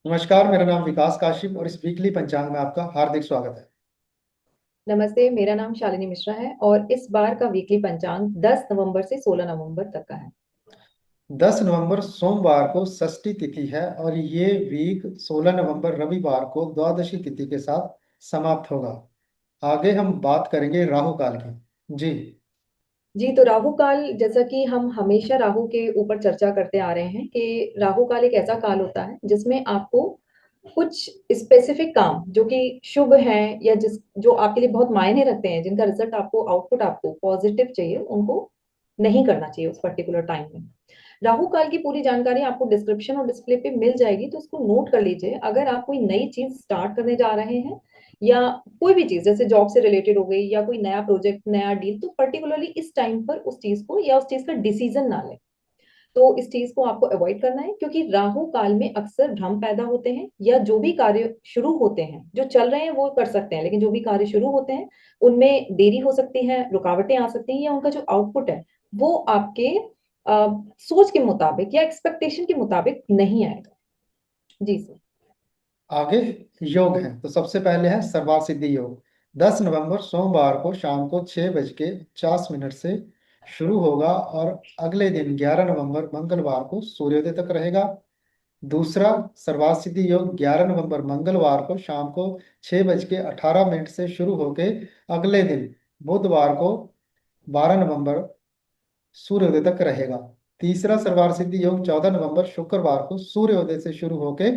नमस्कार, मेरा नाम विकास काशिप और इस वीकली पंचांग में आपका हार्दिक स्वागत है। नमस्ते। मेरा नाम शालिनी मिश्रा है और इस बार का वीकली पंचांग 10 नवंबर से 16 नवंबर तक का है। 10 नवंबर सोमवार को षष्ठी तिथि है और ये वीक 16 नवंबर रविवार को द्वादशी तिथि के साथ समाप्त होगा। आगे हम बात करेंगे राहु काल की। जी। जी, तो राहु काल, जैसा कि हम हमेशा राहु के ऊपर चर्चा करते आ रहे हैं कि राहु काल एक ऐसा काल होता है जिसमें आपको कुछ स्पेसिफिक काम जो कि शुभ हैं या जिस जो आपके लिए बहुत मायने रखते हैं, जिनका रिजल्ट आपको, आउटपुट आपको पॉजिटिव चाहिए, उनको नहीं करना चाहिए उस पर्टिकुलर टाइम में। राहु काल की पूरी जानकारी आपको डिस्क्रिप्शन और डिस्प्ले पे मिल जाएगी, तो उसको नोट कर लीजिए। अगर आप कोई नई चीज स्टार्ट करने जा रहे हैं या कोई भी चीज जैसे जॉब से रिलेटेड हो गई या कोई नया प्रोजेक्ट, नया डील, तो पर्टिकुलरली इस टाइम पर उस चीज को या उस चीज का डिसीजन ना लें। तो इस चीज को आपको अवॉइड करना है, क्योंकि राहु काल में अक्सर भ्रम पैदा होते हैं, या जो भी कार्य शुरू होते हैं, जो चल रहे हैं वो कर सकते हैं, लेकिन जो भी कार्य शुरू होते हैं उनमें देरी हो सकती है, रुकावटें आ सकती हैं, या उनका जो आउटपुट है वो आपके सोच के मुताबिक या एक्सपेक्टेशन के मुताबिक नहीं आएगा। जी सर। आगे योग है तो सबसे पहले है सर्वार सिद्धि योग। 10 नवंबर सोमवार को शाम को 6:50 से शुरू होगा और अगले दिन 11 नवंबर मंगलवार को सूर्योदय तक रहेगा। दूसरा सर्वार्थ सिद्धि योग 11 नवंबर मंगलवार को शाम को 6:18 से शुरू होके अगले दिन बुधवार को 12 नवंबर सूर्योदय तक रहेगा। तीसरा सर्वार्थ सिद्धि योग 14 नवंबर शुक्रवार को सूर्योदय से शुरू होके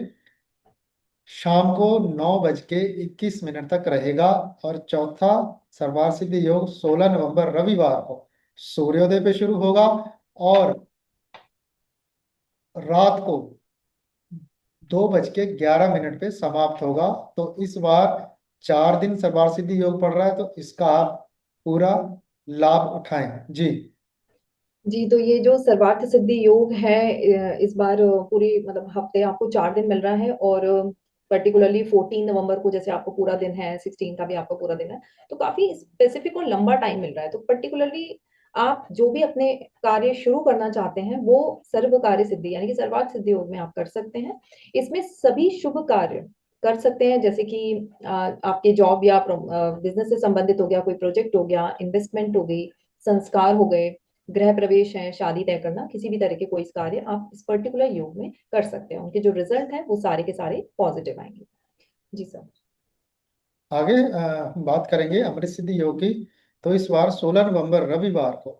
शाम को 9:21 तक रहेगा। और चौथा सर्वार्थ सिद्धि योग 16 नवंबर रविवार को सूर्योदय पे शुरू होगा और रात को 2:11 पे समाप्त होगा। तो इस बार 4 दिन सर्वार्थ सिद्धि योग पड़ रहा है, तो इसका आप पूरा लाभ उठाएं। जी। जी, तो ये जो सर्वार्थ सिद्धि योग है, इस बार पूरी मतलब हफ्ते आपको 4 दिन मिल रहा है, और पर्टिकुलरली 14 नवंबर को जैसे आपको पूरा दिन है, 16 का भी आपको पूरा दिन है, तो काफी स्पेसिफिक और लंबा टाइम मिल रहा है। तो पर्टिकुलरली आप जो भी अपने कार्य शुरू करना चाहते हैं वो सर्व कार्य सिद्धि यानी कि सर्वार्थ सिद्धि योग में आप कर सकते हैं। इसमें सभी शुभ कार्य कर सकते हैं, जैसे कि आपके जॉब या बिजनेस से संबंधित हो गया, कोई प्रोजेक्ट हो गया, इन्वेस्टमेंट हो गई, संस्कार हो गए, गृह प्रवेश है, शादी तय करना, किसी भी तरह के कोई कार्य आप इस पर्टिकुलर योग में कर सकते हैं। उनके जो रिजल्ट है वो सारे के सारे पॉजिटिव आएंगे। जी सर। आगे बात करेंगे अमृत सिद्धि योग की। तो इस बार 16 नवंबर रविवार को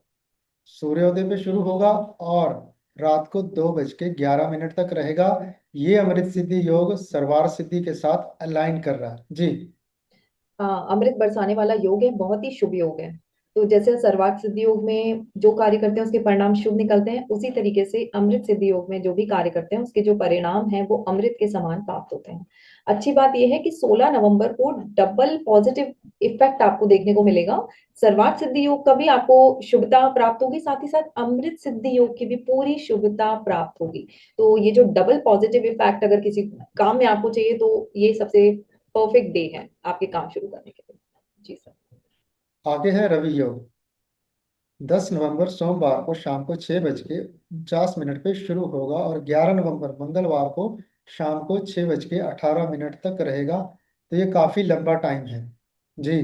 सूर्योदय पे शुरू होगा और रात को 2:11 तक रहेगा। ये अमृत सिद्धि योग सर्वार्थ सिद्धि के साथ अलाइन कर रहा है। जी। हाँ, अमृत बरसाने वाला योग है, बहुत ही शुभ योग है। तो जैसे सर्वार्थ सिद्धि योग में जो कार्य करते हैं उसके परिणाम शुभ निकलते हैं, उसी तरीके से अमृत सिद्धि योग में जो भी कार्य करते हैं उसके जो परिणाम हैं वो अमृत के समान प्राप्त होते हैं। अच्छी बात यह है कि 16 नवंबर को डबल पॉजिटिव इफेक्ट आपको देखने को मिलेगा। सर्वार्थ सिद्धि योग का भी आपको शुभता प्राप्त होगी, साथ ही साथ अमृत सिद्धि योग की भी पूरी शुभता प्राप्त होगी। तो ये जो डबल पॉजिटिव इफेक्ट अगर किसी काम में आपको चाहिए, तो ये सबसे परफेक्ट डे है आपके काम शुरू करने के लिए। जी सर। आगे है रवि योग। 10 नवंबर सोमवार को शाम को 6:49 पे शुरू होगा और 11 नवंबर मंगलवार को शाम को 6:18 तक रहेगा। तो ये काफी लंबा टाइम है। जी।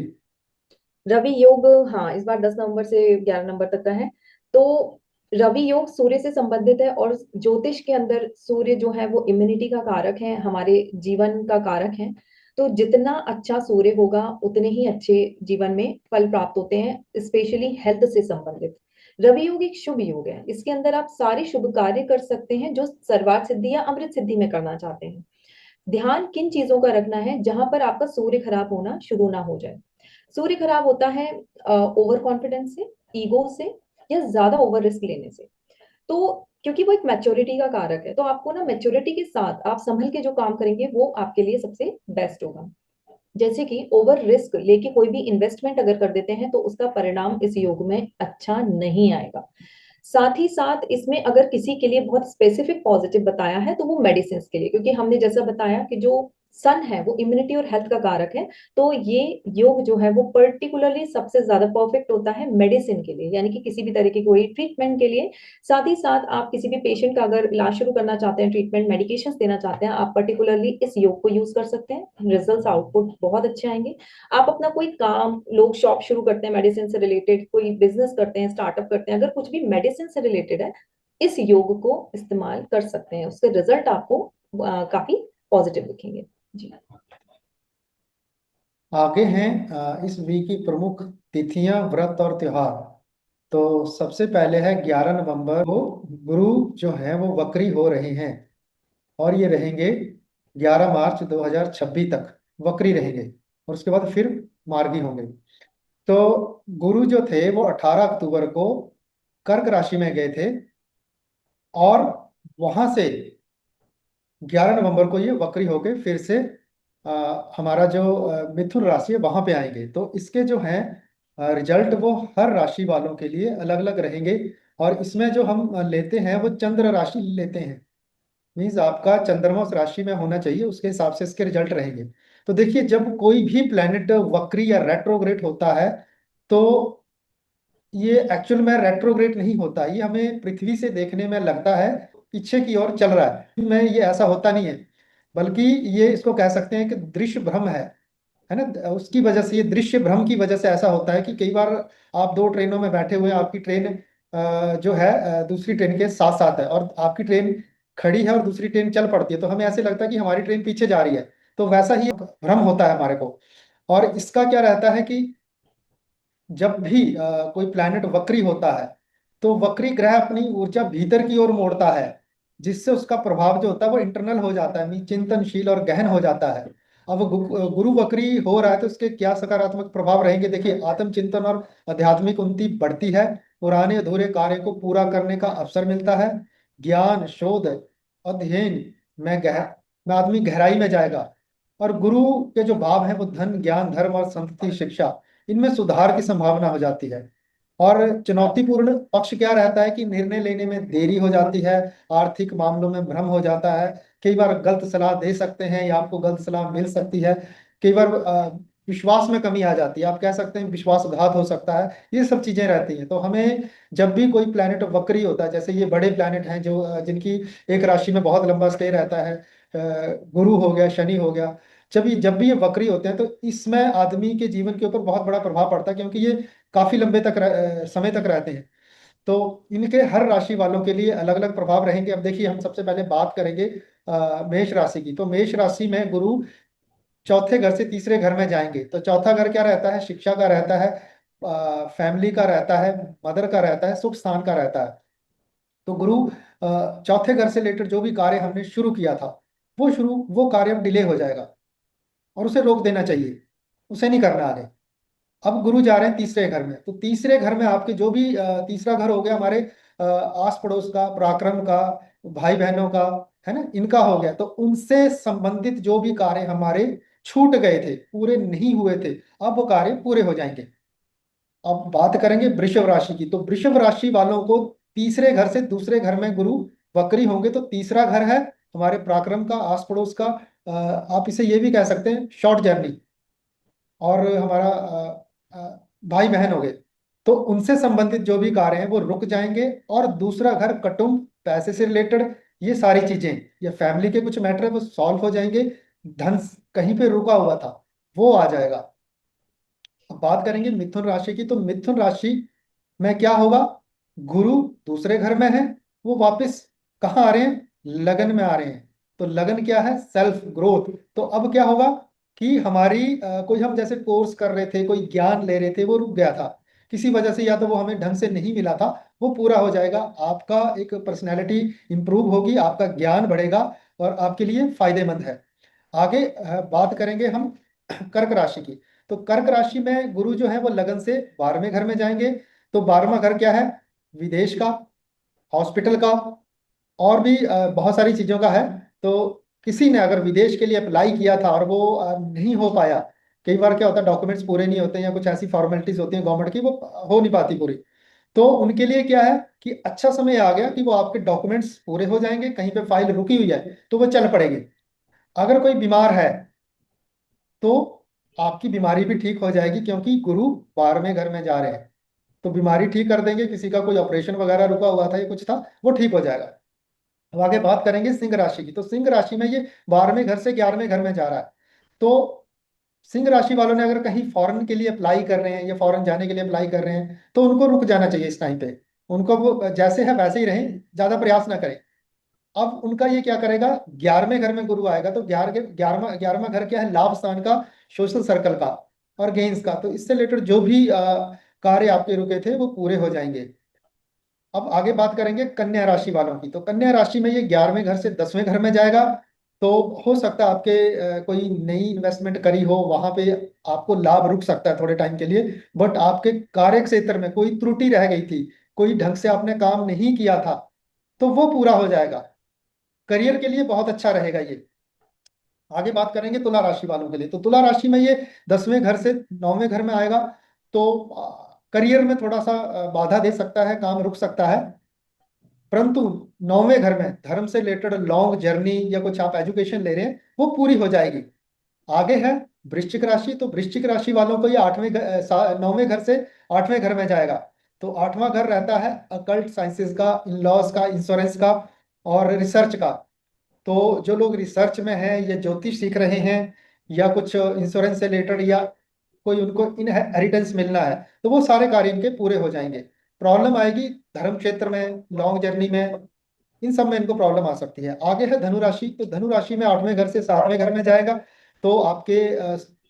रवि योग, हाँ, इस बार 10 नवंबर से 11 नवंबर तक का है। तो रवि योग सूर्य से संबंधित है, और ज्योतिष के अंदर सूर्य जो है वो इम्यूनिटी का कारक है, हमारे जीवन का कारक है। तो जितना अच्छा सूर्य होगा उतने ही अच्छे जीवन में फल प्राप्त होते हैं, स्पेशली हेल्थ से संबंधित। रवि योग एक शुभ योग है, इसके अंदर आप सारे शुभ कार्य कर सकते हैं जो सर्वार्थ सिद्धि या अमृत सिद्धि में करना चाहते हैं। ध्यान किन चीजों का रखना है, जहां पर आपका सूर्य खराब होना शुरू ना हो जाए। सूर्य खराब होता है ओवर कॉन्फिडेंस से, ईगो से, या ज्यादा ओवर रिस्क लेने से। तो क्योंकि वो एक मैच्योरिटी का कारक है, तो आपको ना मैच्योरिटी के साथ आप संभल के जो काम करेंगे वो आपके लिए सबसे बेस्ट होगा। जैसे कि ओवर रिस्क लेके कोई भी इन्वेस्टमेंट अगर कर देते हैं तो उसका परिणाम इस योग में अच्छा नहीं आएगा। साथ ही साथ इसमें अगर किसी के लिए बहुत स्पेसिफिक पॉजिटिव बताया है तो वो मेडिसिन के लिए, क्योंकि हमने जैसा बताया कि जो सन है वो इम्यूनिटी और हेल्थ का कारक है। तो ये योग जो है वो पर्टिकुलरली सबसे ज्यादा परफेक्ट होता है मेडिसिन के लिए, यानी कि किसी भी तरह की कोई ट्रीटमेंट के लिए। साथ ही साथ आप किसी भी पेशेंट का अगर इलाज शुरू करना चाहते हैं, ट्रीटमेंट मेडिकेशन देना चाहते हैं, आप पर्टिकुलरली इस योग को यूज कर सकते हैं, रिजल्ट आउटपुट बहुत अच्छे आएंगे। आप अपना कोई काम, लोग शॉप शुरू करते हैं मेडिसिन से रिलेटेड, कोई बिजनेस करते हैं, स्टार्टअप करते हैं, अगर कुछ भी मेडिसिन से रिलेटेड है, इस योग को इस्तेमाल कर सकते हैं, उसके रिजल्ट आपको काफी पॉजिटिव दिखेंगे जी। आगे हैं इस वीक की प्रमुख तिथियां, व्रत और त्योहार। तो सबसे पहले है 11 नवंबर को गुरु जो है वो वक्री हो रहे हैं, और ये रहेंगे 11 मार्च 2026 तक वक्री रहेंगे, और उसके बाद फिर मार्गी होंगे। तो गुरु जो थे वो 18 अक्टूबर को कर्क राशि में गए थे, और वहां से 11 नवंबर को ये वक्री होके फिर से हमारा जो मिथुन राशि है वहां पे आएंगे। तो इसके जो हैं रिजल्ट वो हर राशि वालों के लिए अलग अलग रहेंगे। और इसमें जो हम लेते हैं वो चंद्र राशि लेते हैं, मीन्स आपका चंद्रमा उस राशि में होना चाहिए, उसके हिसाब से इसके रिजल्ट रहेंगे। तो देखिए, जब कोई भी प्लेनेट वक्री या रेट्रोग्रेड होता है, तो ये एक्चुअल में रेट्रोग्रेड नहीं होता, ये हमें पृथ्वी से देखने में लगता है पीछे की ओर चल रहा है, में ये ऐसा होता नहीं है। बल्कि ये इसको कह सकते हैं कि दृश्य भ्रम है ना। उसकी वजह से, ये दृश्य भ्रम की वजह से ऐसा होता है कि कई बार आप दो ट्रेनों में बैठे हुए हैं, आपकी ट्रेन जो है दूसरी ट्रेन के साथ साथ है, और आपकी ट्रेन खड़ी है और दूसरी ट्रेन चल पड़ती है, तो हमें ऐसे लगता है कि हमारी ट्रेन पीछे जा रही है। तो वैसा ही भ्रम होता है हमारे को। और इसका क्या रहता है कि जब भी कोई प्लैनेट वक्री होता है, तो वक्री ग्रह अपनी ऊर्जा भीतर की ओर मोड़ता है, जिससे उसका प्रभाव जो होता है वो इंटरनल हो जाता है, मीन चिंतनशील और गहन हो जाता है। अब गुरु वक्री हो रहा है तो उसके क्या सकारात्मक प्रभाव रहेंगे? देखिए, आत्मचिंतन और आध्यात्मिक उन्नति बढ़ती है, पुराने अधूरे कार्य को पूरा करने का अवसर मिलता है, ज्ञान शोध अध्ययन में में आदमी गहराई में जाएगा। और गुरु के जो भाव हैं वो धन ज्ञान धर्म और संतति शिक्षा, इनमें सुधार की संभावना हो जाती है। और चुनौतीपूर्ण पक्ष क्या रहता है कि निर्णय लेने में देरी हो जाती है, आर्थिक मामलों में भ्रम हो जाता है, कई बार गलत सलाह दे सकते हैं या आपको गलत सलाह मिल सकती है, कई बार विश्वास में कमी आ जाती है, आप कह सकते हैं विश्वासघात हो सकता है, ये सब चीजें रहती हैं। तो हमें जब भी कोई प्लैनेट वक्री होता है, जैसे ये बड़े प्लैनेट हैं जो जिनकी एक राशि में बहुत लंबा स्टे रहता है, गुरु हो गया, शनि हो गया, जब भी ये वक्री होते हैं तो इसमें आदमी के जीवन के ऊपर बहुत बड़ा प्रभाव पड़ता है, क्योंकि ये काफी लंबे तक समय तक रहते हैं। तो इनके हर राशि वालों के लिए अलग अलग प्रभाव रहेंगे। अब देखिए, हम सबसे पहले बात करेंगे मेष राशि की। तो मेष राशि में गुरु चौथे घर से तीसरे घर में जाएंगे। तो चौथा घर क्या रहता है? शिक्षा का रहता है, फैमिली का रहता है, मदर का रहता है, सुख स्थान का रहता है। तो गुरु चौथे घर से रिलेटेड जो भी कार्य हमने शुरू किया था, वो कार्य अब डिले हो जाएगा, और उसे रोक देना चाहिए, उसे नहीं करना आगे। अब गुरु जा रहे हैं तीसरे घर में। तो तीसरे घर में आपके जो भी तीसरा घर हो गया हमारे आस पड़ोस का, पराक्रम का, भाई बहनों का, है ना, इनका हो गया। तो उनसे संबंधित जो भी कार्य हमारे छूट गए थे, पूरे नहीं हुए थे, अब वो कार्य पूरे हो जाएंगे। अब बात करेंगे वृषभ राशि की। तो वृषभ राशि वालों को तीसरे घर से दूसरे घर में गुरु वक्री होंगे। तो तीसरा घर है हमारे पराक्रम का, आस पड़ोस का, आप इसे ये भी कह सकते हैं शॉर्ट जर्नी, और हमारा भाई बहन हो गए। तो उनसे संबंधित जो भी कार्य हैं वो रुक जाएंगे। और दूसरा घर कुटुंब, पैसे से रिलेटेड, ये सारी चीजें, ये फैमिली के कुछ मैटर है वो सॉल्व हो जाएंगे। धन कहीं पे रुका हुआ था वो आ जाएगा। अब बात करेंगे मिथुन राशि की। तो मिथुन राशि में क्या होगा? गुरु दूसरे घर में है, वो वापस कहाँ आ रहे हैं? लगन में आ रहे हैं। तो लगन क्या है? Self growth. तो अब क्या होगा कि हमारी कोई, हम जैसे कोर्स कर रहे थे, कोई ज्ञान ले रहे थे, वो रुक गया था किसी वजह से, या तो वो हमें ढंग से नहीं मिला था, वो पूरा हो जाएगा। आपका एक पर्सनैलिटी इंप्रूव होगी, आपका ज्ञान बढ़ेगा, और आपके लिए फायदेमंद है। आगे बात करेंगे हम कर्क राशि की। तो कर्क राशि में गुरु जो है वो लगन से 12वें घर में जाएंगे। तो 12वां घर क्या है? विदेश का, हॉस्पिटल का, और भी बहुत सारी चीजों का है। तो किसी ने अगर विदेश के लिए अप्लाई किया था और वो नहीं हो पाया, कई बार क्या होता है डॉक्यूमेंट्स पूरे नहीं होते हैं, या कुछ ऐसी फॉर्मेलिटीज होती हैं गवर्नमेंट की, वो हो नहीं पाती पूरी। तो उनके लिए क्या है कि अच्छा समय आ गया कि वो आपके डॉक्यूमेंट्स पूरे हो जाएंगे, कहीं पे फाइल रुकी हुई है तो वो चल पड़ेगी। अगर कोई बीमार है तो आपकी बीमारी भी ठीक हो जाएगी, क्योंकि गुरु 12वें घर में जा रहे हैं। तो बीमारी ठीक कर देंगे, किसी का कोई ऑपरेशन वगैरह रुका हुआ था या कुछ था, वो ठीक हो जाएगा। अब आगे बात करेंगे सिंह राशि की। तो सिंह राशि में ये 12वें घर से 11वें घर में जा रहा है। तो सिंह राशि वालों ने अगर कहीं फॉरेन के लिए अप्लाई कर रहे हैं या फॉरेन जाने के लिए अप्लाई कर रहे हैं, तो उनको रुक जाना चाहिए इस टाइम पे। उनको वो जैसे है वैसे ही रहें, ज्यादा प्रयास ना करें। अब उनका ये क्या करेगा, 11वें घर में गुरु आएगा, तो 11वां 11वां घर क्या है, लाभ स्थान का, सोशल सर्कल का और गेन्स का। तो इससे रिलेटेड जो भी कार्य आपके रुके थे वो पूरे हो जाएंगे। अब आगे बात करेंगे कन्या राशि वालों की। तो कन्या राशि में ये 11वें घर से 10वें घर में जाएगा। तो हो सकता है आपके कोई नई इन्वेस्टमेंट करी हो, वहां पे आपको लाभ रुक सकता है थोड़े टाइम के लिए। बट आपके कार्य क्षेत्र में कोई त्रुटि रह गई थी, कोई ढंग से आपने काम नहीं किया था, तो वो पूरा हो जाएगा। करियर के लिए बहुत अच्छा रहेगा ये। आगे बात करेंगे तुला राशि वालों के लिए। तो तुला राशि में ये 10वें घर से 9वें घर में आएगा। तो करियर में थोड़ा सा बाधा दे सकता है, काम रुक सकता है। परंतु 9वें घर में धर्म से रिलेटेड लॉन्ग जर्नी या कुछ आप एजुकेशन ले रहे हैं, वो पूरी हो जाएगी। आगे है वृश्चिक राशि। तो वृश्चिक राशि वालों को ये 9वें घर से 8वें घर में जाएगा। तो 8वां घर रहता है अकल्ट साइंसेज का, इन लॉज का, इंश्योरेंस का और रिसर्च का। तो जो लोग रिसर्च में हैं या ज्योतिष सीख रहे हैं या कुछ इंश्योरेंस से रिलेटेड, या कोई उनको इनहेरिटेंस मिलना है, तो वो सारे कार्य इनके पूरे हो जाएंगे। प्रॉब्लम आएगी धर्म क्षेत्र में, लॉन्ग जर्नी में, इन सब में इनको प्रॉब्लम आ सकती है। आगे है धनु राशि। तो धनु राशि में 8वें घर से 7वें घर में जाएगा। तो आपके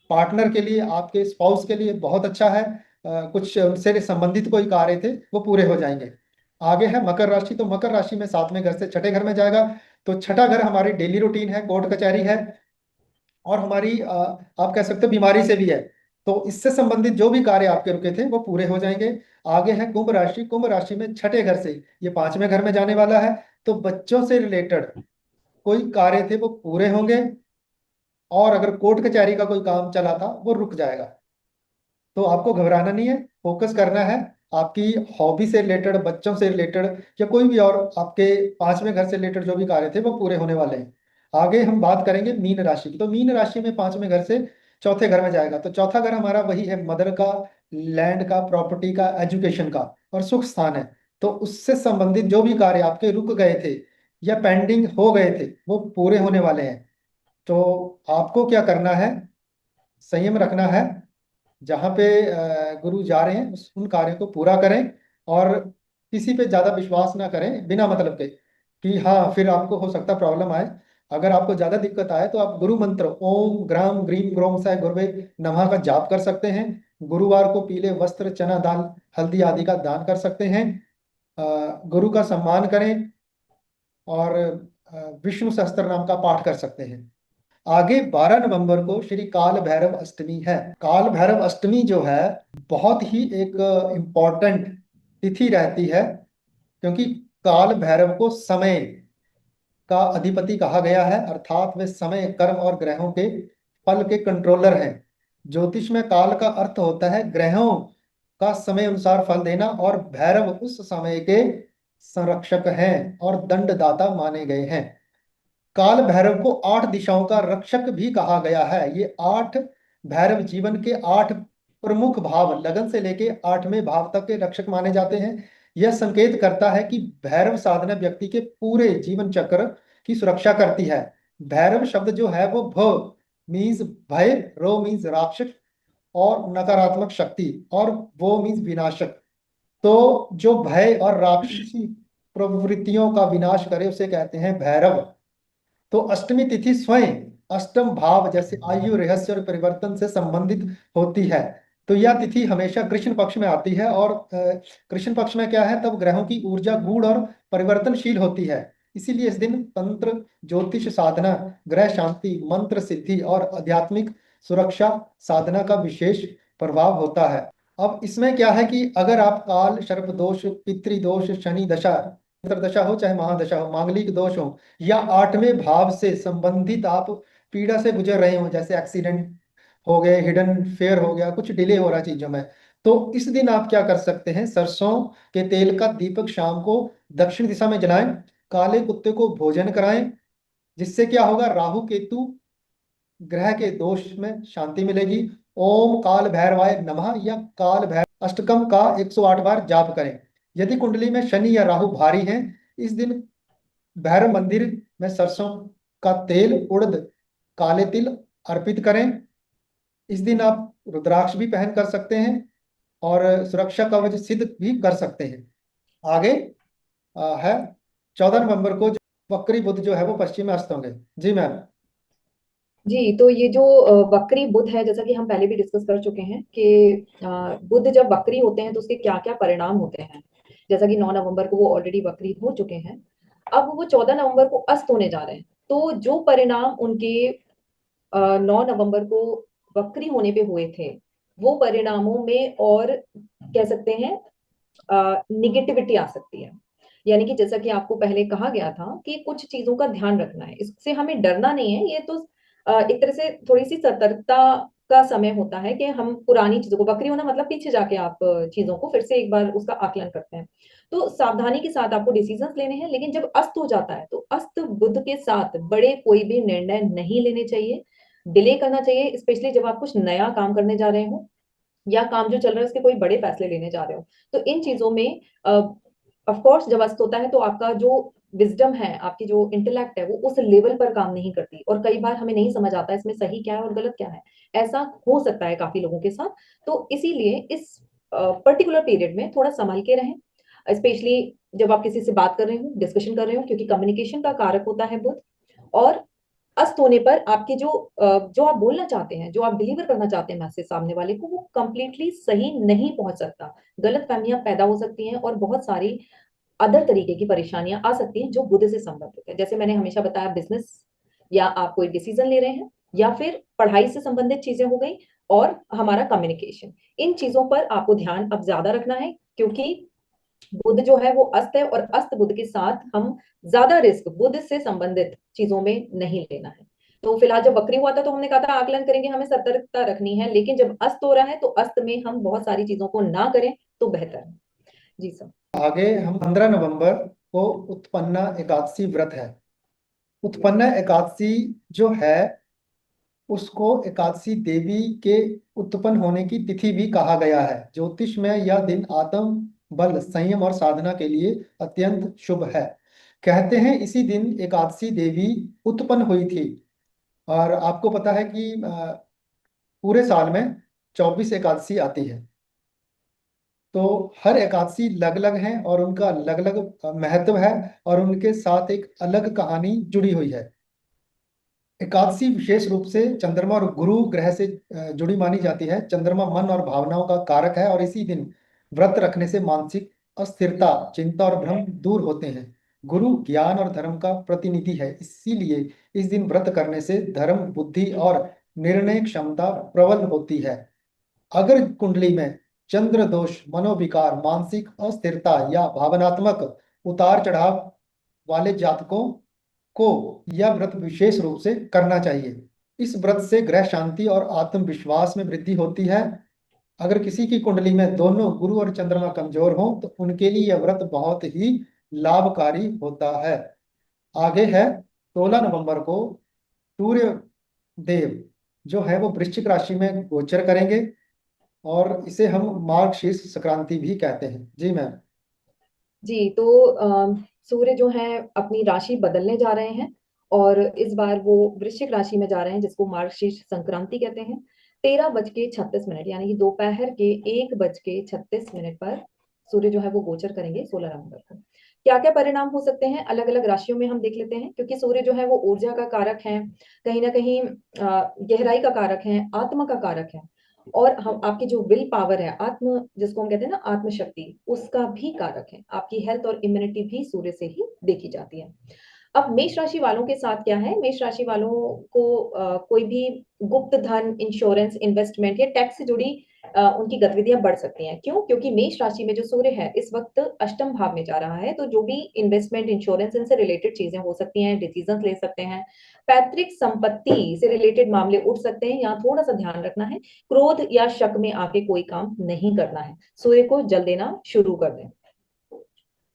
पार्टनर के लिए, आपके स्पाउस के लिए बहुत अच्छा है। कुछ उनसे संबंधित कोई कार्य थे वो पूरे हो जाएंगे। आगे है मकर राशि। तो मकर राशि में 7वें घर से छठे घर में जाएगा। तो छठा घर हमारी डेली रूटीन है, कोर्ट कचहरी है, और हमारी आप कह सकते हो बीमारी से भी है। तो इससे संबंधित जो भी कार्य आपके रुके थे वो पूरे हो जाएंगे। आगे है कुंभ राशि। कुंभ राशि में छठे घर से ये 5वें घर में जाने वाला है। तो बच्चों से रिलेटेड कोई कार्य थे वो पूरे होंगे, और अगर कोर्ट कचहरी का कोई काम चला था वो रुक जाएगा। तो आपको घबराना नहीं है, फोकस करना है। आपकी हॉबी से रिलेटेड, बच्चों से रिलेटेड, या कोई भी और आपके 5वें घर से रिलेटेड जो भी कार्य थे वो पूरे होने वाले हैं। आगे हम बात करेंगे मीन राशि की। तो मीन राशि में 5वें घर से चौथे घर में जाएगा। तो चौथा घर हमारा वही है, मदर का, लैंड का, प्रॉपर्टी का, एजुकेशन का और सुख स्थान है। तो उससे संबंधित जो भी कार्य आपके रुक गए थे या पेंडिंग हो गए थे वो पूरे होने वाले हैं। तो आपको क्या करना है, संयम रखना है। जहाँ पे गुरु जा रहे हैं उन कार्यों को पूरा करें, और किसी पे ज्यादा विश्वास ना करें बिना मतलब के, कि हाँ फिर आपको हो सकता प्रॉब्लम आए। अगर आपको ज्यादा दिक्कत आए तो आप गुरु मंत्र ओम ग्राम ग्रीम ग्रोम साय गुरुवे नमः का जाप कर सकते हैं। गुरुवार को पीले वस्त्र, चना दाल, हल्दी आदि का दान कर सकते हैं। गुरु का सम्मान करें, और विष्णु सहस्त्र नाम का पाठ कर सकते हैं। आगे 12 नवंबर को श्री काल भैरव अष्टमी है। काल भैरव अष्टमी जो है बहुत ही एक इम्पोर्टेंट तिथि रहती है, क्योंकि काल भैरव को समय का अधिपति कहा गया है, अर्थात वे समय, कर्म और ग्रहों के फल के कंट्रोलर हैं। ज्योतिष में काल का अर्थ होता है ग्रहों का समय अनुसार फल देना, और भैरव उस समय के संरक्षक हैं और दंडदाता माने गए हैं। काल भैरव को 8 दिशाओं का रक्षक भी कहा गया है। ये 8 भैरव जीवन के 8 प्रमुख भाव, लगन से लेके 8वें भाव तक के रक्षक माने जाते हैं। यह संकेत करता है कि भैरव साधना व्यक्ति के पूरे जीवन चक्र की सुरक्षा करती है। भैरव शब्द जो है वो भ मीन्स भय, रो मीन्स राक्षस और नकारात्मक शक्ति, और वो मीन्स विनाशक। तो जो भय और राक्षसी प्रवृत्तियों का विनाश करे उसे कहते हैं भैरव। तो अष्टमी तिथि स्वयं अष्टम भाव जैसे आयु, रहस्य और परिवर्तन से संबंधित होती है। तो यह तिथि हमेशा कृष्ण पक्ष में आती है, और कृष्ण पक्ष में क्या है, तब ग्रहों की ऊर्जा गूढ़ और परिवर्तनशील होती है। इसीलिए इस दिन तंत्र, ज्योतिष साधना, ग्रह शांति, मंत्र सिद्धि और आध्यात्मिक सुरक्षा साधना का विशेष प्रभाव होता है। अब इसमें क्या है कि अगर आप काल, सर्प दोष, पितृदोष, शनि दशा, दशा हो चाहे महादशा हो, मांगलिक दोष हो, या 8वें भाव से संबंधित आप पीड़ा से गुजर रहे हो, जैसे एक्सीडेंट हो गए, हिडन फेयर हो गया, कुछ डिले हो रहा है चीजों में, तो इस दिन आप क्या कर सकते हैं, सरसों के तेल का दीपक शाम को दक्षिण दिशा में जलाएं, काले कुत्ते को भोजन कराएं, जिससे क्या होगा, राहु केतु ग्रह के दोष में शांति मिलेगी। ओम काल भैरवाय नमः या काल भैरव अष्टकम का 108 बार जाप करें। यदि कुंडली में शनि या राहु भारी हैं, इस दिन भैरव मंदिर में सरसों का तेल, उड़द, काले तिल अर्पित करें। इस दिन आप रुद्राक्ष भी पहन कर सकते हैं और सुरक्षा कवच सिद्ध भी कर सकते हैं। आगे है 14 नवंबर को वक्री बुध जो है वो पश्चिम में अस्त होंगे। जी मैम। जी, तो ये जो वक्री बुध है, जैसा कि हम पहले भी डिस्कस कर चुके हैं कि बुध जब वक्री होते हैं तो उसके क्या क्या परिणाम होते हैं। जैसा कि 9 नवंबर को वो ऑलरेडी वक्री हो चुके हैं, अब वो 14 नवंबर को अस्त होने जा रहे हैं। तो जो परिणाम उनके 9 नवंबर को वक्री होने पे हुए थे, वो परिणामों में और कह सकते हैं निगेटिविटी आ सकती है। यानी कि जैसा कि आपको पहले कहा गया था कि कुछ चीजों का ध्यान रखना है, इससे हमें डरना नहीं है। ये तो एक तरह से थोड़ी सी सतर्कता का समय होता है कि हम पुरानी चीजों को, बकरी होना मतलब पीछे जाके आप चीजों को फिर से एक बार उसका आकलन करते हैं। तो सावधानी के साथ आपको डिसीजंस लेने हैं, लेकिन जब अस्त हो जाता है तो अस्त बुध के साथ बड़े कोई भी निर्णय नहीं लेने चाहिए, डिले करना चाहिए, स्पेशली जब आप कुछ नया काम करने जा रहे हो या काम जो चल रहा है उसके कोई बड़े फैसले लेने जा रहे हो। तो इन चीजों में ऑफ कोर्स जब अस्त होता है तो आपका जो विजडम है, आपकी जो इंटेलेक्ट है, वो उस लेवल पर काम नहीं करती, और कई बार हमें नहीं समझ आता इसमें सही क्या है और गलत क्या है। ऐसा हो सकता है काफी लोगों के साथ। तो इसीलिए इस पर्टिकुलर पीरियड में थोड़ा संभल के रहें, स्पेशली जब आप किसी से बात कर रहे हो, डिस्कशन कर रहे हो, क्योंकि कम्युनिकेशन का कारक होता है बुध। और अस्त होने पर आपकी जो आप बोलना चाहते हैं, जो आप डिलीवर करना चाहते हैं मैसेज सामने वाले को, वो कंप्लीटली सही नहीं पहुंच सकता। गलत फहमियां पैदा हो सकती हैं और बहुत सारी अदर तरीके की परेशानियां आ सकती हैं जो बुध से संबंधित है। जैसे मैंने हमेशा बताया, बिजनेस या आप कोई डिसीजन ले रहे हैं, या फिर पढ़ाई से संबंधित चीजें हो गई, और हमारा कम्युनिकेशन, इन चीजों पर आपको ध्यान अब ज्यादा रखना है, क्योंकि बुध जो है वो अस्त है, और अस्त बुध के साथ हम ज्यादा रिस्क बुध से संबंधित चीजों में नहीं लेना है। तो फिलहाल जब वक्री हुआ था तो हमने कहा था आकलन करेंगे, हमें सतर्कता रखनी है, लेकिन जब अस्त हो रहा है तो अस्त में हम बहुत सारी चीजों को ना करें तो बेहतर है। जी सर। आगे हम 15 नवंबर को उत्पन्ना एकादशी व्रत है। उत्पन्ना एकादशी जो है उसको एकादशी देवी के उत्पन्न होने की तिथि भी कहा गया है। ज्योतिष में यह दिन आत्म बल, संयम और साधना के लिए अत्यंत शुभ है। कहते हैं इसी दिन एकादशी देवी उत्पन्न हुई थी। और आपको पता है कि पूरे साल में 24 एकादशी आती है। तो हर एकादशी अलग अलग हैं और उनका अलग अलग महत्व है, और उनके साथ एक अलग कहानी जुड़ी हुई है। एकादशी विशेष रूप से चंद्रमा और गुरु ग्रह से जुड़ी मानी जाती है। चंद्रमा मन और भावनाओं का कारक है, और इसी दिन व्रत रखने से मानसिक अस्थिरता, चिंता और भ्रम दूर होते हैं। गुरु ज्ञान और धर्म का प्रतिनिधि है, इसीलिए इस दिन व्रत करने से धर्म, बुद्धि और निर्णय क्षमता प्रबल होती है। अगर कुंडली में चंद्र दोष, मनोविकार, मानसिक अस्थिरता या भावनात्मक उतार चढ़ाव वाले जातकों को यह व्रत विशेष रूप से करना चाहिए। इस व्रत से ग्रह शांति और आत्मविश्वास में वृद्धि होती है। अगर किसी की कुंडली में दोनों गुरु और चंद्रमा कमजोर हो तो उनके लिए यह व्रत बहुत ही लाभकारी होता है। आगे है 16 नवंबर को सूर्य देव जो है वो वृश्चिक राशि में गोचर करेंगे, और इसे हम मार्गशीर्ष संक्रांति भी कहते हैं। जी मैम। जी, तो सूर्य जो है अपनी राशि बदलने जा रहे हैं, और इस बार वो वृश्चिक राशि में जा रहे हैं, जिसको मार्गशीर्ष संक्रांति कहते हैं। 13:36 यानी कि दोपहर के 1:36 पर सूर्य जो है वो गोचर करेंगे 16 नवंबर को। क्या क्या परिणाम हो सकते हैं अलग अलग राशियों में, हम देख लेते हैं। क्योंकि सूर्य जो है वो ऊर्जा का कारक है, कहीं ना कहीं गहराई का कारक है, आत्मा का कारक है, और हम आपकी जो विल पावर है, आत्म जिसको हम कहते हैं ना आत्मशक्ति, उसका भी कारक है। आपकी हेल्थ और इम्यूनिटी भी सूर्य से ही देखी जाती है। अब मेष राशि वालों के साथ क्या है, मेष राशि वालों को कोई भी गुप्त धन, इंश्योरेंस, इन्वेस्टमेंट या टैक्स से जुड़ी उनकी गतिविधियां बढ़ सकती हैं। क्यों? क्योंकि मेष राशि में जो सूर्य है इस वक्त अष्टम भाव में जा रहा है, तो जो भी इन्वेस्टमेंट, इंश्योरेंस, इनसे रिलेटेड चीजें हो सकती हैं, डिसीजन ले सकते हैं, पैतृक संपत्ति से रिलेटेड मामले उठ सकते हैं। यहाँ थोड़ा सा ध्यान रखना है, क्रोध या शक में आके कोई काम नहीं करना है, सूर्य को जल देना शुरू कर दें।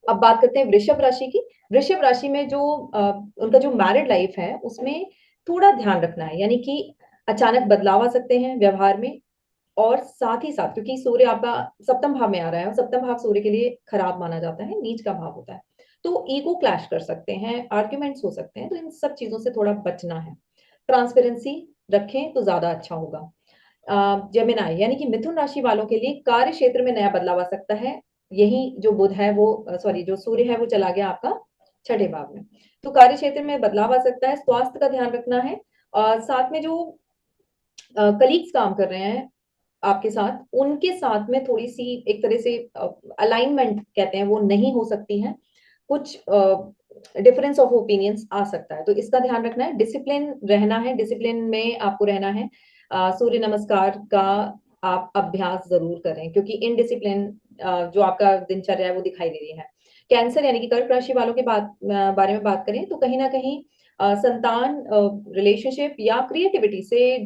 अब बात करते हैं वृषभ राशि की। वृषभ राशि में जो उनका जो मैरिड लाइफ है उसमें थोड़ा ध्यान रखना है, यानी कि अचानक बदलाव आ सकते हैं व्यवहार में। और साथ ही साथ क्योंकि सूर्य आपका सप्तम भाव में आ रहा है, और सप्तम भाव सूर्य के लिए खराब माना जाता है, नीच का भाव होता है, तो ईगो क्लैश कर सकते हैं, आर्ग्यूमेंट्स हो सकते हैं, तो इन सब चीजों से थोड़ा बचना है। ट्रांसपेरेंसी रखें तो ज्यादा अच्छा होगा। जेमिनाई यानी कि मिथुन राशि वालों के लिए कार्य क्षेत्र में नया बदलाव आ सकता है। यही जो बुध है वो, सॉरी, जो सूर्य है वो चला गया आपका छठे भाव में, तो कार्य क्षेत्र में बदलाव आ सकता है। स्वास्थ्य का ध्यान रखना है। साथ में जो कलीग्स काम कर रहे हैं आपके साथ, उनके साथ में थोड़ी सी एक तरह से अलाइनमेंट कहते हैं वो नहीं हो सकती है, कुछ डिफरेंस ऑफ ओपिनियंस आ सकता है, तो इसका ध्यान रखना है। डिसिप्लिन रहना है, डिसिप्लिन में आपको रहना है। सूर्य नमस्कार का आप अभ्यास जरूर करें, क्योंकि इनडिसिप्लिन जो आपका दिनचर्या है वो दिखाई दे रही है। कैंसर यानी कि कर्क राशि वालों के बारे में बात करें तो कहीं ना कहीं संतान, रिलेशनशिप या क्रिएटिविटी से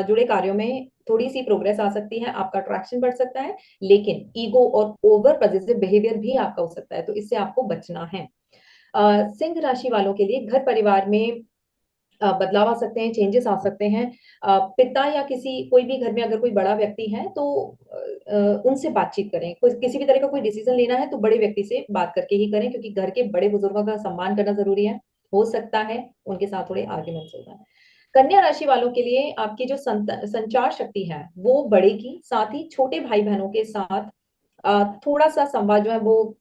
जुड़े कार्यों में थोड़ी सी प्रोग्रेस आ सकती है, आपका अट्रैक्शन बढ़ सकता है, लेकिन ईगो और ओवर पॉजिटिव बिहेवियर भी आपका हो सकता है, तो इससे आपको बचना है। सिंह राशि वालों के लिए घर परिवार में बदलाव आ सकते हैं, चेंजेस आ सकते हैं। पिता या कोई भी घर में अगर कोई बड़ा व्यक्ति है तो उनसे बातचीत करें। कोई किसी भी तरह का कोई डिसीजन लेना है तो बड़े व्यक्ति से बात करके ही करें, क्योंकि घर के बड़े बुजुर्गों का सम्मान करना जरूरी है। हो सकता है उनके साथ थोड़े आर्ग्यूमेंट्स हो जाए। कन्या राशि वालों के लिए आपकी जो संचार शक्ति है वो बढ़ेगी, साथ ही छोटे भाई बहनों के साथ थोड़ा सा संवाद जो है वो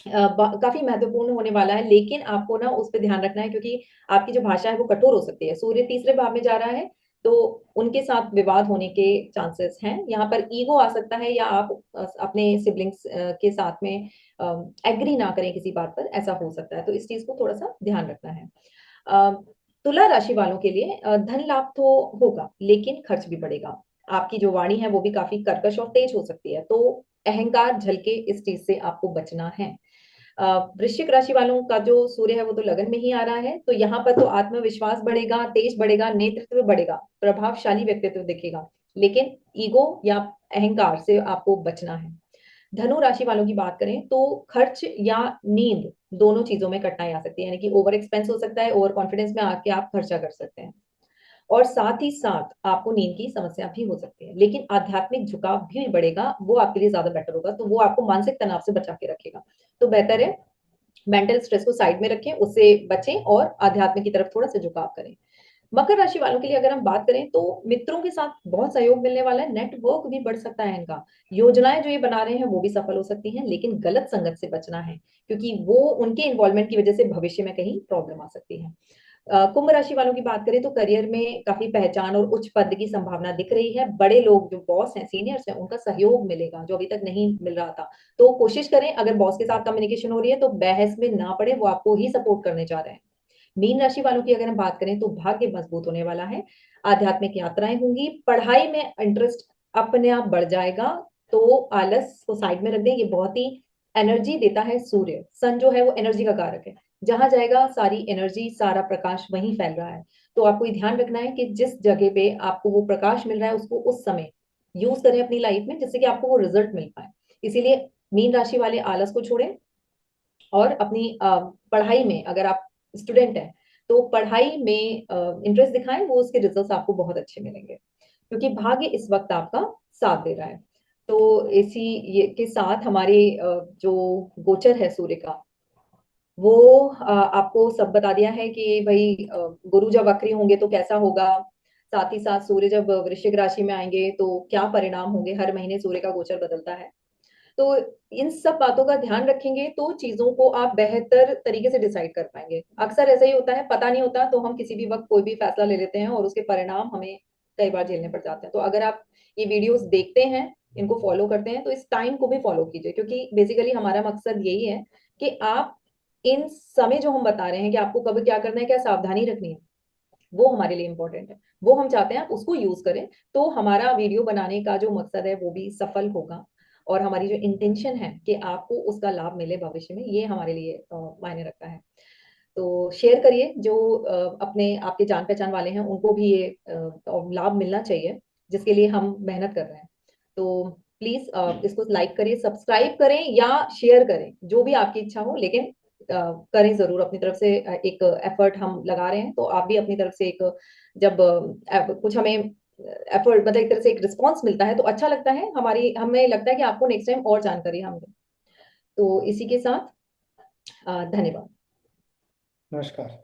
काफी महत्वपूर्ण होने वाला है, लेकिन आपको ना उस पर ध्यान रखना है, क्योंकि आपकी जो भाषा है वो कठोर हो सकती है। सूर्य तीसरे भाव में जा रहा है, तो उनके साथ विवाद होने के चांसेस हैं। यहाँ पर ईगो आ सकता है, या आप अपने सिबलिंग्स के साथ में एग्री ना करें किसी बात पर, ऐसा हो सकता है, तो इस चीज को थोड़ा सा ध्यान रखना है। अ, तुला राशि वालों के लिए धन लाभ तो होगा, लेकिन खर्च भी बढ़ेगा। आपकी जो वाणी है वो भी काफी कर्कश और तेज हो सकती है, तो अहंकार झलके इस चीज से आपको बचना है। वृश्चिक राशि वालों का जो सूर्य है वो तो लगन में ही आ रहा है, तो यहाँ पर तो आत्मविश्वास बढ़ेगा, तेज बढ़ेगा, नेतृत्व बढ़ेगा, प्रभावशाली व्यक्तित्व दिखेगा, लेकिन ईगो या अहंकार से आपको बचना है। धनु राशि वालों की बात करें तो खर्च या नींद दोनों चीजों में कठिनाई आ सकती है, यानी कि ओवर एक्सपेंस हो सकता है, ओवर कॉन्फिडेंस में आके आप खर्चा कर सकते हैं, और साथ ही साथ आपको नींद की समस्या भी हो सकती है, लेकिन आध्यात्मिक झुकाव भी बढ़ेगा, वो आपके लिए ज्यादा बेटर होगा, तो वो आपको मानसिक तनाव से बचा के रखेगा। तो बेहतर है मेंटल स्ट्रेस को साइड में रखें, उससे बचें और आध्यात्म की तरफ थोड़ा सा झुकाव करें। मकर राशि वालों के लिए अगर हम बात करें तो मित्रों के साथ बहुत सहयोग मिलने वाला है, नेटवर्क भी बढ़ सकता है इनका। योजनाएं जो ये बना रहे हैं वो भी सफल हो सकती हैं, लेकिन गलत संगत से बचना है, क्योंकि वो उनके इन्वॉल्वमेंट की वजह से भविष्य में कहीं प्रॉब्लम आ सकती है। कुंभ राशि वालों की बात करें तो करियर में काफी पहचान और उच्च पद की संभावना दिख रही है। बड़े लोग जो बॉस हैं, सीनियर्स हैं, उनका सहयोग मिलेगा जो अभी तक नहीं मिल रहा था, तो कोशिश करें, अगर बॉस के साथ कम्युनिकेशन हो रही है तो बहस में ना पड़े, वो आपको ही सपोर्ट करने जा रहे हैं। मीन राशि वालों की अगर हम बात करें तो भाग्य मजबूत होने वाला है, आध्यात्मिक यात्राएं होंगी, पढ़ाई में इंटरेस्ट अपने आप बढ़ जाएगा, तो आलस को साइड में रख दें। ये बहुत ही एनर्जी देता है सूर्य, सन जो है वो एनर्जी का कारक है, जहां जाएगा सारी एनर्जी, सारा प्रकाश वहीं फैल रहा है, तो आपको ये ध्यान रखना है कि जिस जगह पे आपको वो प्रकाश मिल रहा है उसको उस समय यूज करें अपनी लाइफ में, जिससे कि आपको वो रिजल्ट मिल पाए। इसीलिए मीन राशि वाले आलस को छोड़ें, और अपनी पढ़ाई में, अगर आप स्टूडेंट हैं तो पढ़ाई में इंटरेस्ट दिखाएं, वो उसके रिजल्ट्स आपको बहुत अच्छे मिलेंगे, क्योंकि भाग्य इस वक्त आपका साथ दे रहा है। तो इसी ये के साथ हमारे जो गोचर है सूर्य का, वो आपको सब बता दिया है कि भाई गुरु जब वक्री होंगे तो कैसा होगा, साथ ही साथ सूर्य जब वृश्चिक राशि में आएंगे तो क्या परिणाम होंगे। हर महीने सूर्य का गोचर बदलता है, तो इन सब बातों का ध्यान रखेंगे तो चीजों को आप बेहतर तरीके से डिसाइड कर पाएंगे। अक्सर ऐसा ही होता है, पता नहीं होता तो हम किसी भी वक्त कोई भी फैसला ले लेते हैं और उसके परिणाम हमें कई बार झेलने पड़ जाते हैं। तो अगर आप ये वीडियोस देखते हैं, इनको फॉलो करते हैं, तो इस टाइम को भी फॉलो कीजिए, क्योंकि बेसिकली हमारा मकसद यही है कि आप इन समय जो हम बता रहे हैं कि आपको कब क्या करना है, क्या सावधानी रखनी है, वो हमारे लिए इंपॉर्टेंट है, वो हम चाहते हैं आप उसको यूज करें, तो हमारा वीडियो बनाने का जो मकसद है वो भी सफल होगा, और हमारी जो इंटेंशन है कि आपको उसका लाभ मिले भविष्य में, ये हमारे लिए मायने रखता है। तो शेयर करिए, जो अपने आपके जान पहचान वाले हैं उनको भी ये लाभ मिलना चाहिए, जिसके लिए हम मेहनत कर रहे हैं। तो प्लीज इसको लाइक करिए, सब्सक्राइब करें या शेयर करें, जो भी आपकी इच्छा हो, लेकिन करें जरूर अपनी तरफ से। एक एफर्ट हम लगा रहे हैं, तो आप भी अपनी तरफ से एक, जब कुछ हमें एफर्ट मतलब एक तरह से एक रिस्पॉन्स मिलता है तो अच्छा लगता है, हमें लगता है कि आपको नेक्स्ट टाइम और जानकारी हम दें। तो इसी के साथ धन्यवाद। नमस्कार।